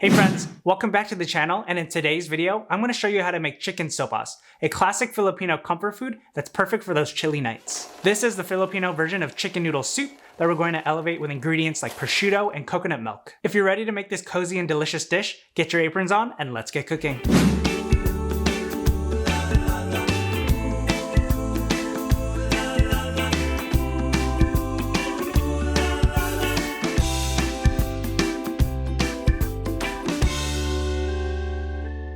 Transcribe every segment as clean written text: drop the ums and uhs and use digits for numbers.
Hey friends, welcome back to the channel, and in today's video, I'm going to show you how to make chicken sopas, a classic Filipino comfort food that's perfect for those chilly nights. This is the Filipino version of chicken noodle soup that we're going to elevate with ingredients like prosciutto and coconut milk. If you're ready to make this cozy and delicious dish, get your aprons on and let's get cooking.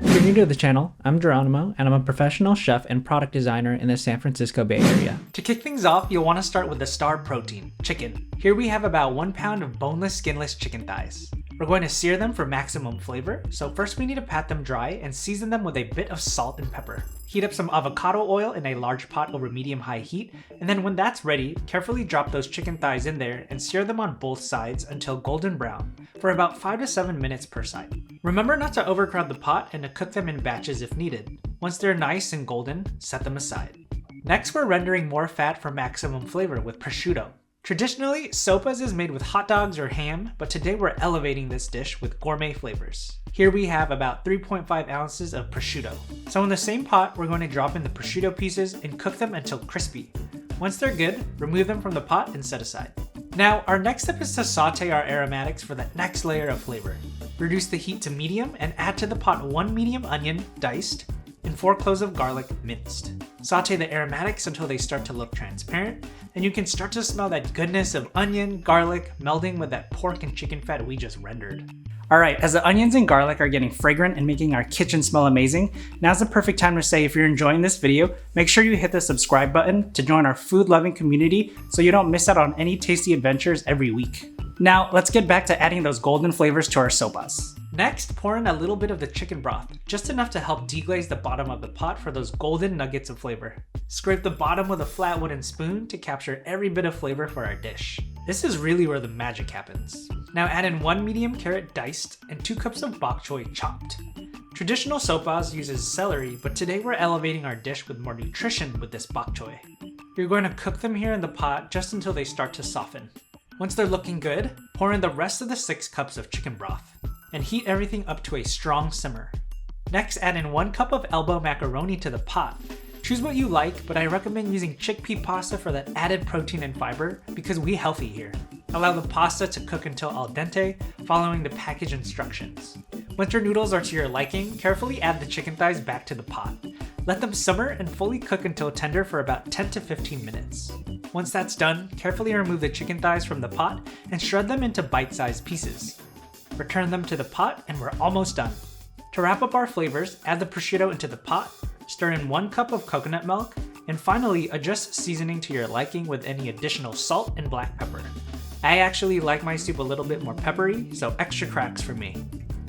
If you're new to the channel, I'm Geronimo, and I'm a professional chef and product designer in the San Francisco Bay Area. To kick things off, you'll want to start with the star protein, chicken. Here we have about 1 pound of boneless, skinless chicken thighs. We're going to sear them for maximum flavor, so first we need to pat them dry and season them with a bit of salt and pepper. Heat up some avocado oil in a large pot over medium-high heat, and then when that's ready, carefully drop those chicken thighs in there and sear them on both sides until golden brown, for about 5 to 7 minutes per side. Remember not to overcrowd the pot and to cook them in batches if needed. Once they're nice and golden, set them aside. Next, we're rendering more fat for maximum flavor with prosciutto. Traditionally, sopas is made with hot dogs or ham, but today we're elevating this dish with gourmet flavors. Here we have about 3.5 ounces of prosciutto. So in the same pot, we're going to drop in the prosciutto pieces and cook them until crispy. Once they're good, remove them from the pot and set aside. Now, our next step is to saute our aromatics for that next layer of flavor. Reduce the heat to medium and add to the pot 1 medium onion, diced, and 4 cloves of garlic, minced. Saute the aromatics until they start to look transparent, and you can start to smell that goodness of onion, garlic, melding with that pork and chicken fat we just rendered. Alright, as the onions and garlic are getting fragrant and making our kitchen smell amazing, now's the perfect time to say if you're enjoying this video, make sure you hit the subscribe button to join our food-loving community so you don't miss out on any tasty adventures every week. Now, let's get back to adding those golden flavors to our sopas. Next, pour in a little bit of the chicken broth, just enough to help deglaze the bottom of the pot for those golden nuggets of flavor. Scrape the bottom with a flat wooden spoon to capture every bit of flavor for our dish. This is really where the magic happens. Now add in 1 medium carrot diced and 2 cups of bok choy chopped. Traditional sopas uses celery, but today we're elevating our dish with more nutrition with this bok choy. You're going to cook them here in the pot just until they start to soften. Once they're looking good, pour in the rest of the 6 cups of chicken broth and heat everything up to a strong simmer. Next, add in 1 cup of elbow macaroni to the pot. Choose what you like, but I recommend using chickpea pasta for that added protein and fiber because we healthy here. Allow the pasta to cook until al dente, following the package instructions. Once your noodles are to your liking, carefully add the chicken thighs back to the pot. Let them simmer and fully cook until tender for about 10 to 15 minutes. Once that's done, carefully remove the chicken thighs from the pot and shred them into bite-sized pieces. Return them to the pot and we're almost done. To wrap up our flavors, add the prosciutto into the pot, stir in 1 cup of coconut milk, and finally adjust seasoning to your liking with any additional salt and black pepper. I actually like my soup a little bit more peppery, so extra cracks for me.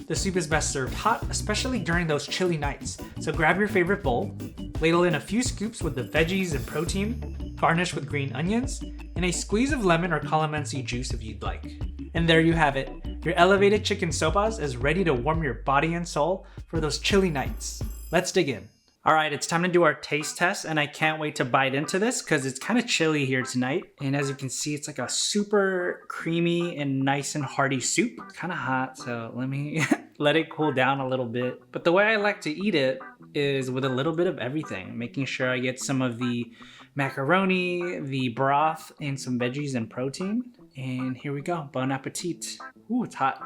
The soup is best served hot, especially during those chilly nights, so grab your favorite bowl, ladle in a few scoops with the veggies and protein, garnish with green onions, and a squeeze of lemon or calamansi juice if you'd like. And there you have it. Your elevated chicken sopas is ready to warm your body and soul for those chilly nights. Let's dig in. Alright, it's time to do our taste test, and I can't wait to bite into this because it's kind of chilly here tonight. And as you can see, it's like a super creamy and nice and hearty soup. It's kind of hot, so let me let it cool down a little bit. But the way I like to eat it is with a little bit of everything, making sure I get some of the macaroni, the broth, and some veggies and protein. And here we go. Bon appetit. Ooh, it's hot.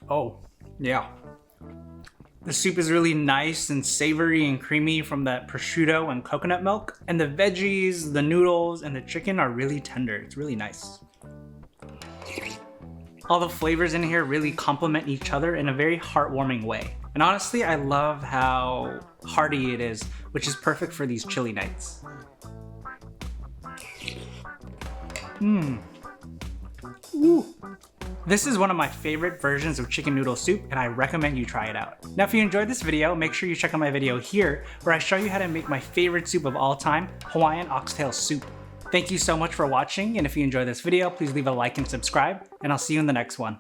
Oh, yeah. The soup is really nice and savory and creamy from that prosciutto and coconut milk. And the veggies, the noodles, and the chicken are really tender. It's really nice. All the flavors in here really complement each other in a very heartwarming way. And honestly, I love how hearty it is, which is perfect for these chilly nights. Ooh. This is one of my favorite versions of chicken noodle soup, and I recommend you try it out. Now, if you enjoyed this video, make sure you check out my video here, where I show you how to make my favorite soup of all time, Hawaiian oxtail soup. Thank you so much for watching, and if you enjoyed this video, please leave a like and subscribe, and I'll see you in the next one.